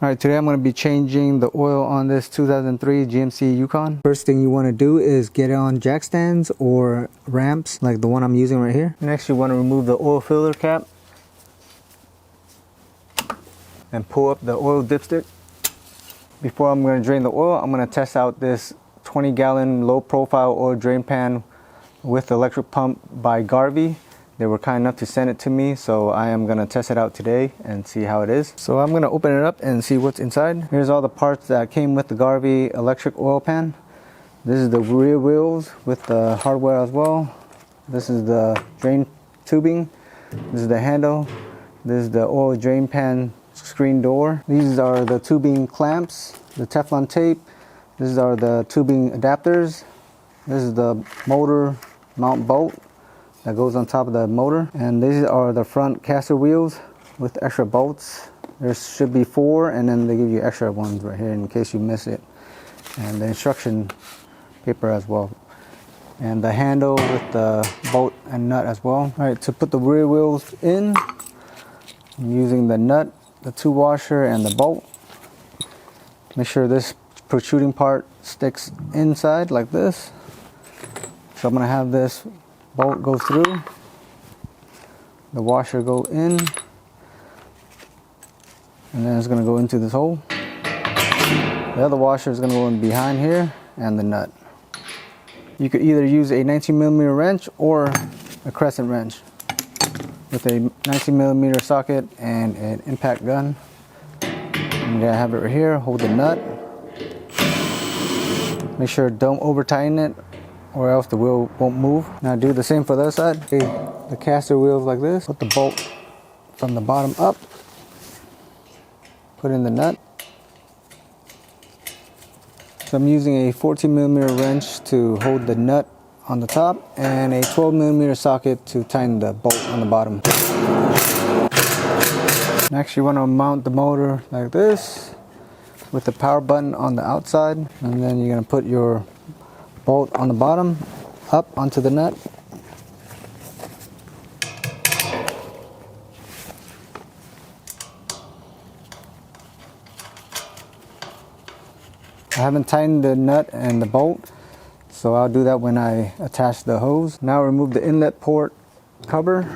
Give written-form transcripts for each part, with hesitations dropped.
Alright, today I'm going to be changing the oil on this 2003 GMC Yukon. First thing you want to do is get it on jack stands or ramps like the one I'm using right here. Next you want to remove the oil filler cap and pull up the oil dipstick. Before I'm going to drain the oil, I'm going to test out this 20-gallon low profile oil drain pan with electric pump by Garvee. They were kind enough to send it to me, so I am going to test it out today and see how it is. So I'm going to open it up and see what's inside. Here's all the parts that came with the Garvee electric oil pan. This is the rear wheels with the hardware as well. This is the drain tubing. This is the handle. This is the oil drain pan screen door. These are the tubing clamps, the Teflon tape. These are the tubing adapters. This is the motor mount bolt that goes on top of the motor, and these are the front caster wheels with extra bolts. There should be 4, and then they give you extra ones right here in case you miss it, and the instruction paper as well, and the handle with the bolt and nut as well. All right, to put the rear wheels in, I'm using the nut, the 2-washer, and the bolt. Make sure this protruding part sticks inside like this. So I'm gonna have this bolt go through, the washer go in, and then it's going to go into this hole. The other washer is going to go in behind here, and the nut. You could either use a 19mm wrench or a crescent wrench with a 19mm socket and an impact gun. I'm going to have it right here. Hold the nut. Make sure don't over tighten it, or else the wheel won't move. Now do the same for the other side. The caster wheels like this. Put the bolt from the bottom up. Put in the nut. So I'm using a 14mm wrench to hold the nut on the top and a 12mm socket to tighten the bolt on the bottom. Next you want to mount the motor like this with the power button on the outside, and then you're going to put your bolt on the bottom, up onto the nut. I haven't tightened the nut and the bolt, so I'll do that when I attach the hose. Now remove the inlet port cover.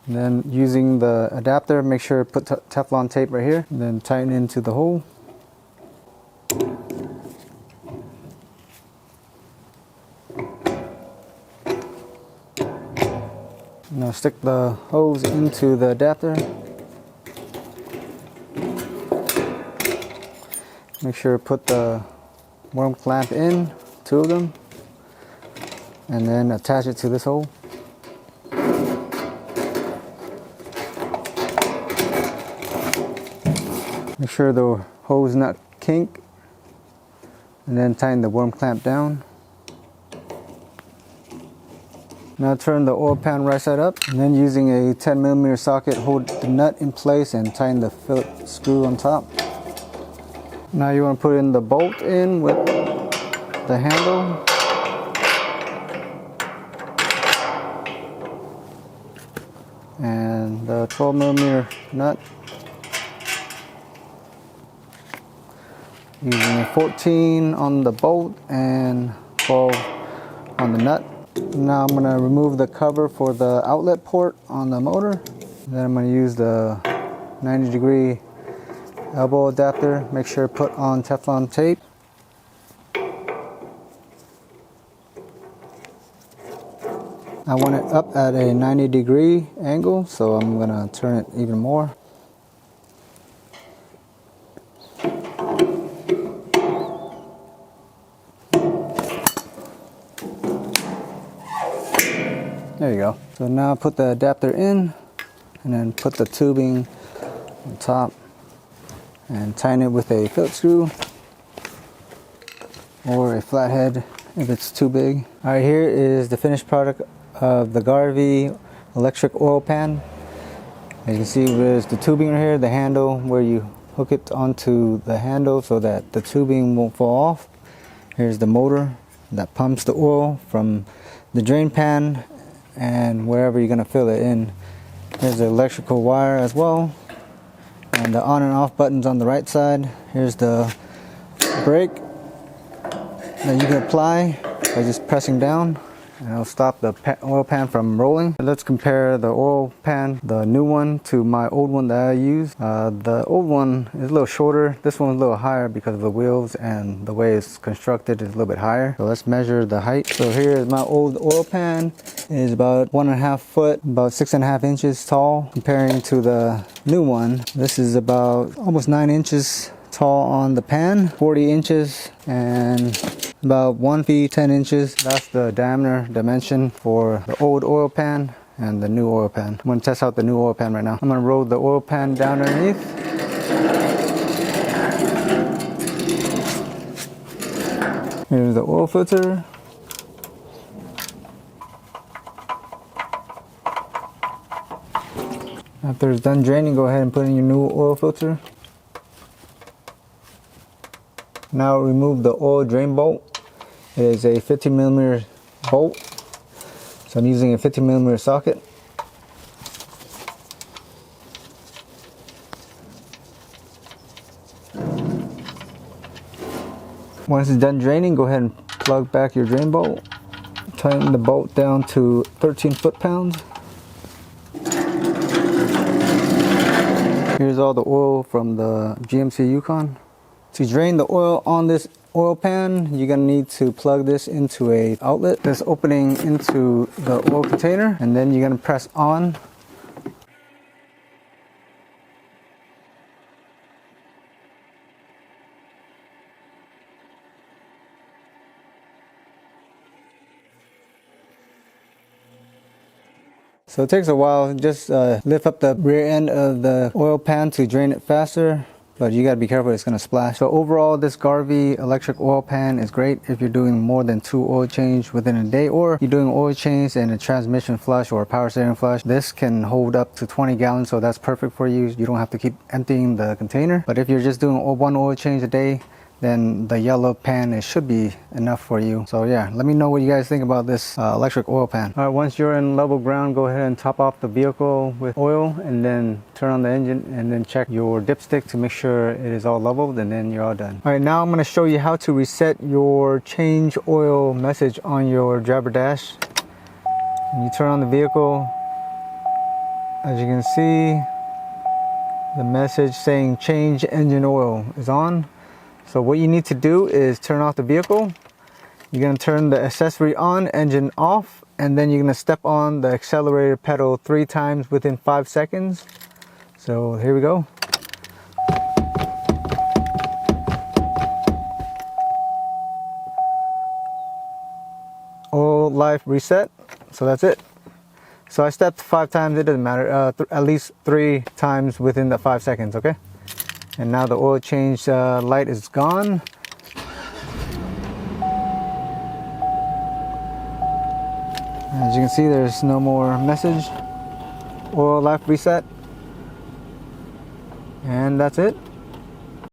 And then using the adapter, make sure to put Teflon tape right here, and then tighten into the hole. Now stick the hose into the adapter. Make sure to put the worm clamp in, 2 of them, and then attach it to this hole. Make sure the hose nut kink, and then tighten the worm clamp down. Now turn the oil pan right side up, and then using a 10mm socket, hold the nut in place and tighten the Phillips screw on top. Now you want to put in the bolt in with the handle. And the 12mm nut. Using a 14 on the bolt and 12 on the nut. Now I'm going to remove the cover for the outlet port on the motor. Then I'm going to use the 90-degree elbow adapter. Make sure to put on Teflon tape. I want it up at a 90-degree angle, so I'm going to turn it even more. There you go. So now put the adapter in, and then put the tubing on top and tighten it with a Phillips screw or a flathead if it's too big. Alright, here is the finished product of the Garvee electric oil pan. As you can see, there's the tubing right here, the handle where you hook it onto the handle so that the tubing won't fall off. Here's the motor that pumps the oil from the drain pan and wherever you're going to fill it in. Here's the electrical wire as well, and the on and off buttons on the right side. Here's the brake that you can apply by just pressing down, and it'll stop the oil pan from rolling. Let's compare the oil pan, the new one, to my old one that I used. The old one is a little shorter. This one's a little higher because of the wheels, and the way it's constructed is a little bit higher. So let's measure the height. So here is my old oil pan. It is about 1.5 foot, about 6.5 inches tall. Comparing to the new one, this is about almost 9 inches tall on the pan, 40 inches, and about 1 feet 10 inches. That's the diameter dimension for the old oil pan and the new oil pan. I'm going to test out the new oil pan right now. I'm going to roll the oil pan down underneath. Here's the oil filter. After it's done draining, go ahead and put in your new oil filter. Now remove the oil drain bolt. It is a 50mm bolt, so I'm using a 50mm socket. Once it's done draining, go ahead and plug back your drain bolt. Tighten the bolt down to 13 foot-pounds. Here's all the oil from the GMC Yukon. To drain the oil on this oil pan, you're going to need to plug this into a outlet that's opening into the oil container, and then you're going to press on. So it takes a while. Just lift up the rear end of the oil pan to drain it faster, but you got to be careful, it's going to splash. So overall, this Garvee electric oil pan is great if you're doing more than 2 oil change within a day, or you're doing oil change and a transmission flush or a power steering flush. This can hold up to 20 gallons, so that's perfect for you. You don't have to keep emptying the container. But if you're just doing 1 oil change a day, then the yellow pan, it should be enough for you. So yeah, let me know what you guys think about this electric oil pan. All right, once you're in level ground, go ahead and top off the vehicle with oil, and then turn on the engine, and then check your dipstick to make sure it is all leveled, and then you're all done. All right, now I'm going to show you how to reset your change oil message on your driver dash. When you turn on the vehicle, as you can see, the message saying change engine oil is on. So what you need to do is turn off the vehicle. You're going to turn the accessory on, engine off, and then you're going to step on the accelerator pedal 3 times within 5 seconds. So here we go. Oil life reset. So that's it. So I stepped 5 times, it doesn't matter, at least 3 times within the 5 seconds, okay? And now the oil change light is gone. As you can see, there's no more message. Oil life reset. And that's it.